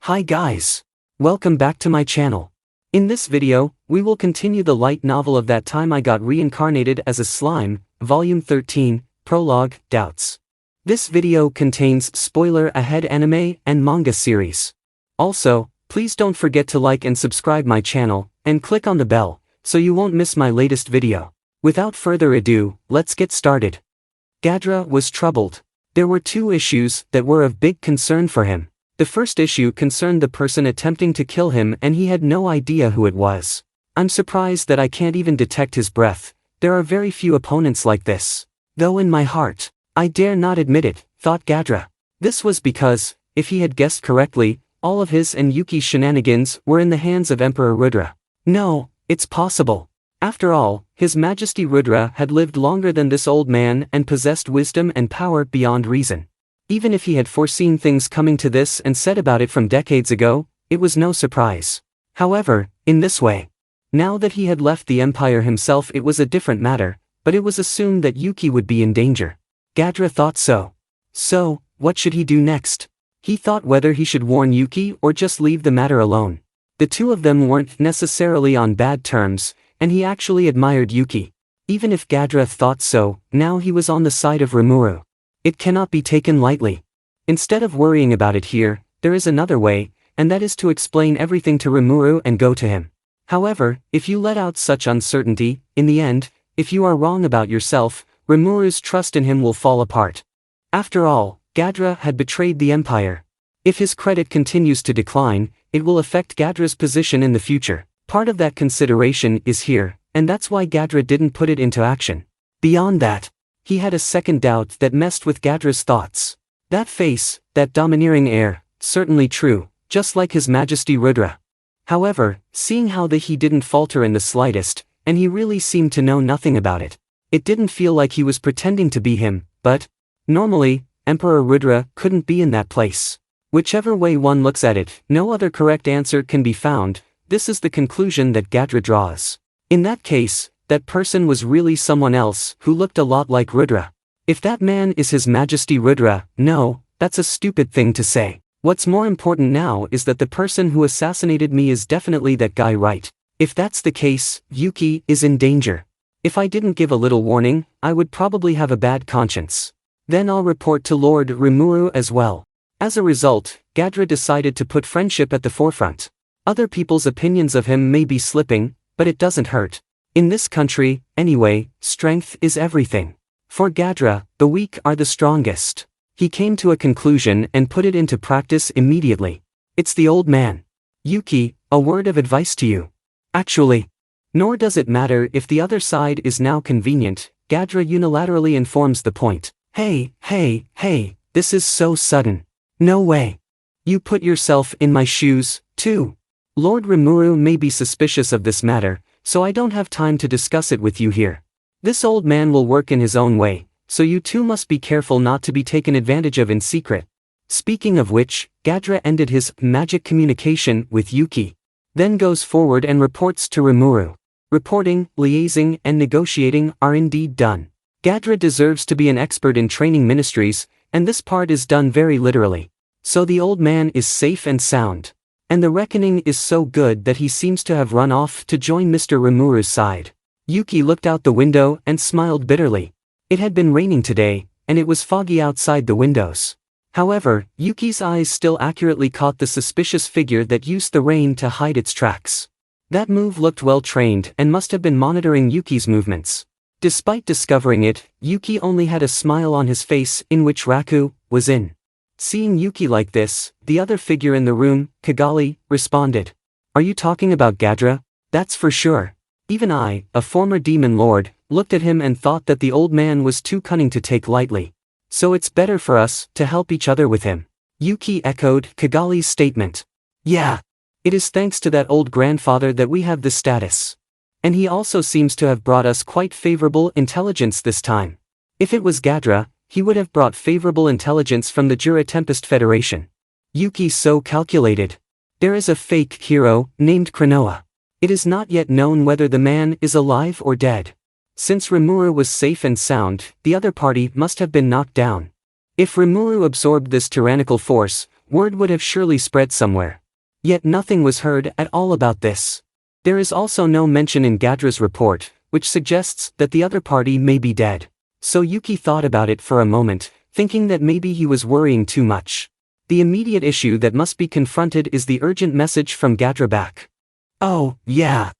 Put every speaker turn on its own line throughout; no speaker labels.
Hi guys! Welcome back to my channel. In this video, we will continue the light novel of That Time I Got Reincarnated as a Slime, Volume 13, Prologue, Doubts. This video contains spoiler-ahead anime and manga series. Also, please don't forget to like and subscribe my channel, and click on the bell, so you won't miss my latest video. Without further ado, let's get started. Gadra was troubled. There were two issues that were of big concern for him. The first issue concerned the person attempting to kill him and he had no idea who it was. I'm surprised that I can't even detect his breath. There are very few opponents like this. Though in my heart, I dare not admit it, thought Gadra. This was because, if he had guessed correctly, all of his and Yuki's shenanigans were in the hands of Emperor Rudra. No, it's possible. After all, His Majesty Rudra had lived longer than this old man and possessed wisdom and power beyond reason. Even if he had foreseen things coming to this and said about it from decades ago, it was no surprise. However, in this way, now that he had left the Empire himself, it was a different matter, but it was assumed that Yuki would be in danger. Gadra thought so. So, what should he do next? He thought whether he should warn Yuki or just leave the matter alone. The two of them weren't necessarily on bad terms, and he actually admired Yuki. Even if Gadra thought so, now he was on the side of Rimuru. It cannot be taken lightly. Instead of worrying about it here, there is another way, and that is to explain everything to Rimuru and go to him. However, if you let out such uncertainty, in the end, if you are wrong about yourself, Rimuru's trust in him will fall apart. After all, Gadra had betrayed the Empire. If his credit continues to decline, it will affect Gadra's position in the future. Part of that consideration is here, and that's why Gadra didn't put it into action. Beyond that, he had a second doubt that messed with Gadra's thoughts. That face, that domineering air, certainly true, just like His Majesty Rudra. However, seeing how he didn't falter in the slightest, and he really seemed to know nothing about it, it didn't feel like he was pretending to be him, but, normally, Emperor Rudra couldn't be in that place. Whichever way one looks at it, no other correct answer can be found. This is the conclusion that Gadra draws. In that case, that person was really someone else who looked a lot like Rudra. If that man is His Majesty Rudra, no, that's a stupid thing to say. What's more important now is that the person who assassinated me is definitely that guy, right? If that's the case, Yuki is in danger. If I didn't give a little warning, I would probably have a bad conscience. Then I'll report to Lord Rimuru as well. As a result, Gadra decided to put friendship at the forefront. Other people's opinions of him may be slipping, but it doesn't hurt. In this country, anyway, strength is everything. For Gadra, the weak are the strongest. He came to a conclusion and put it into practice immediately. It's the old man. Yuki, a word of advice to you. Actually, nor does it matter if the other side is now convenient, Gadra unilaterally informs the point. Hey, this is so sudden. No way. You put yourself in my shoes, too. Lord Rimuru may be suspicious of this matter, so I don't have time to discuss it with you here. This old man will work in his own way, so you two must be careful not to be taken advantage of in secret. Speaking of which, Gadra ended his magic communication with Yuki. Then goes forward and reports to Rimuru. Reporting, liaising, and negotiating are indeed done. Gadra deserves to be an expert in training ministries, and this part is done very literally. So the old man is safe and sound. And the reckoning is so good that he seems to have run off to join Mr. Rimuru's side. Yuki looked out the window and smiled bitterly. It had been raining today, and it was foggy outside the windows. However, Yuki's eyes still accurately caught the suspicious figure that used the rain to hide its tracks. That move looked well trained and must have been monitoring Yuki's movements. Despite discovering it, Yuki only had a smile on his face in which Raku was in. Seeing Yuki like this, the other figure in the room, Kigali, responded. Are you talking about Gadra? That's for sure. Even I, a former demon lord, looked at him and thought that the old man was too cunning to take lightly. So it's better for us to help each other with him. Yuki echoed Kigali's statement. Yeah. It is thanks to that old grandfather that we have this status. And he also seems to have brought us quite favorable intelligence this time. If it was Gadra, he would have brought favorable intelligence from the Jura Tempest Federation. Yuki so calculated. There is a fake hero, named Kranoa. It is not yet known whether the man is alive or dead. Since Rimuru was safe and sound, the other party must have been knocked down. If Rimuru absorbed this tyrannical force, word would have surely spread somewhere. Yet nothing was heard at all about this. There is also no mention in Gadra's report, which suggests that the other party may be dead. So Yuki thought about it for a moment, thinking that maybe he was worrying too much. The immediate issue that must be confronted is the urgent message from Gadra back. Oh, yeah.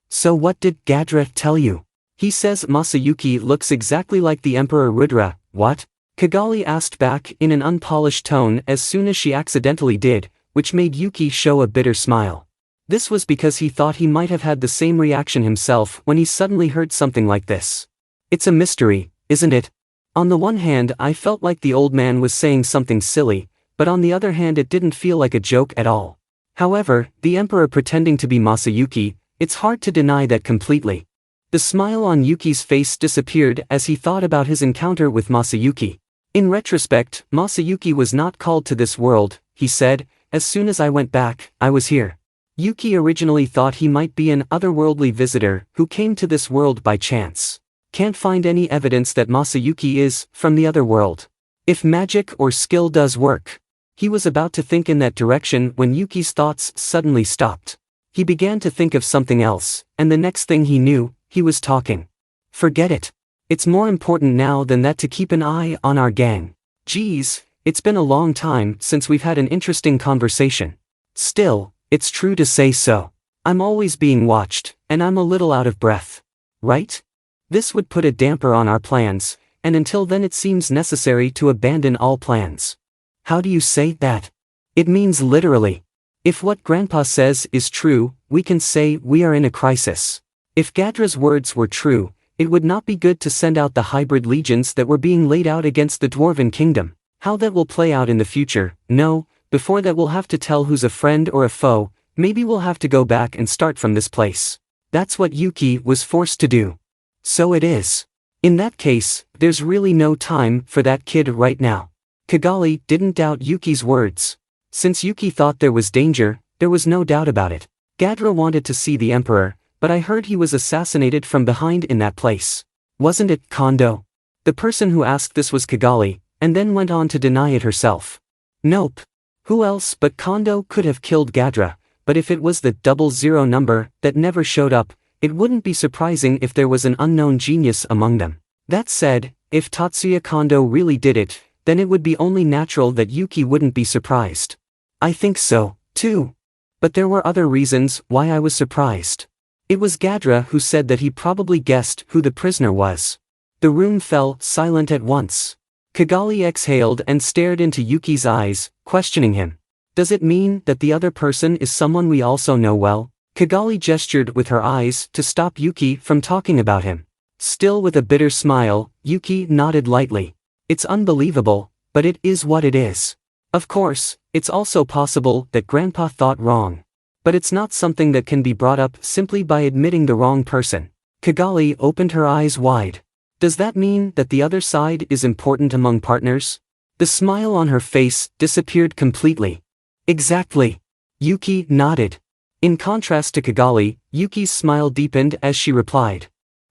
So what did Gadra tell you? He says Masayuki looks exactly like the Emperor Rudra. What? Kigali asked back in an unpolished tone as soon as she accidentally did, which made Yuki show a bitter smile. This was because he thought he might have had the same reaction himself when he suddenly heard something like this. It's a mystery, isn't it? On the one hand, I felt like the old man was saying something silly, but on the other hand it didn't feel like a joke at all. However, the Emperor pretending to be Masayuki, it's hard to deny that completely. The smile on Yuki's face disappeared as he thought about his encounter with Masayuki. In retrospect, Masayuki was not called to this world, he said, as soon as I went back, I was here. Yuki originally thought he might be an otherworldly visitor who came to this world by chance. Can't find any evidence that Masayuki is from the other world. If magic or skill does work. He was about to think in that direction when Yuki's thoughts suddenly stopped. He began to think of something else, and the next thing he knew, he was talking. Forget it. It's more important now than that to keep an eye on our gang. Geez, it's been a long time since we've had an interesting conversation. Still, it's true to say so. I'm always being watched, and I'm a little out of breath. Right? This would put a damper on our plans, and until then it seems necessary to abandon all plans. How do you say that? It means literally. If what Grandpa says is true, we can say we are in a crisis. If Gadra's words were true, it would not be good to send out the hybrid legions that were being laid out against the Dwarven Kingdom. How that will play out in the future, no, before that we'll have to tell who's a friend or a foe, maybe we'll have to go back and start from this place. That's what Yuki was forced to do. So it is. In that case, there's really no time for that kid right now. Kigali didn't doubt Yuki's words. Since Yuki thought there was danger, there was no doubt about it. Gadra wanted to see the Emperor, but I heard he was assassinated from behind in that place. Wasn't it Kondo? The person who asked this was Kigali, and then went on to deny it herself. Nope. Who else but Kondo could have killed Gadra, but if it was the 00 number that never showed up, it wouldn't be surprising if there was an unknown genius among them. That said, if Tatsuya Kondo really did it, then it would be only natural that Yuki wouldn't be surprised. I think so, too. But there were other reasons why I was surprised. It was Gadra who said that he probably guessed who the prisoner was. The room fell silent at once. Kigali exhaled and stared into Yuki's eyes, questioning him. Does it mean that the other person is someone we also know well? Kigali gestured with her eyes to stop Yuki from talking about him. Still with a bitter smile, Yuki nodded lightly. It's unbelievable, but it is what it is. Of course, it's also possible that Grandpa thought wrong. But it's not something that can be brought up simply by admitting the wrong person. Kigali opened her eyes wide. Does that mean that the other side is important among partners? The smile on her face disappeared completely. Exactly. Yuki nodded. In contrast to Kigali, Yuki's smile deepened as she replied.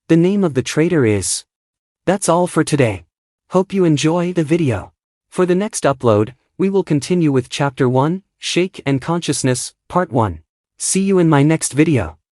The name of the traitor is. That's all for today. Hope you enjoy the video. For the next upload, we will continue with Chapter 1, Shake and Consciousness, Part 1. See you in my next video.